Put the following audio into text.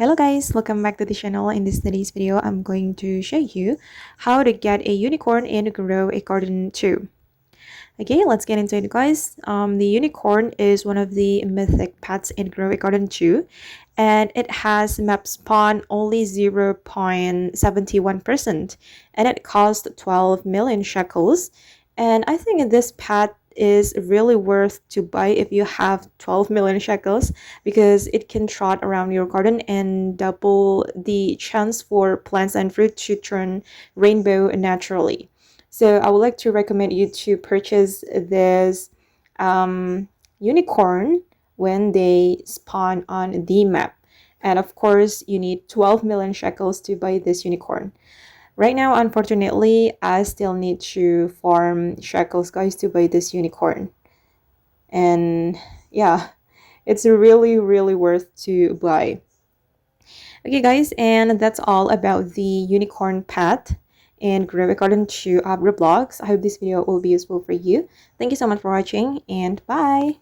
Hello guys, welcome back to the channel. In today's video, I'm going to show you how to get a unicorn and grow a garden too. Okay, let's get into it guys. The unicorn is one of the mythic pets in Grow a Garden 2, and it has map spawn only 0.71%, and it costs 12 million shekels. And I think this pet is really worth to buy if you have 12 million shekels, because it can trot around your garden and double the chance for plants and fruit to turn rainbow naturally. So I would like to recommend you to purchase this unicorn when they spawn on the map. And of course, you need 12 million shekels to buy this unicorn. Right now, unfortunately, I still need to farm shekels, guys, to buy this unicorn. And yeah, it's really, really worth to buy. Okay, guys, and that's all about the unicorn pet and Grow a Garden 2 Roblox. I hope this video will be useful for you. Thank you so much for watching, and bye!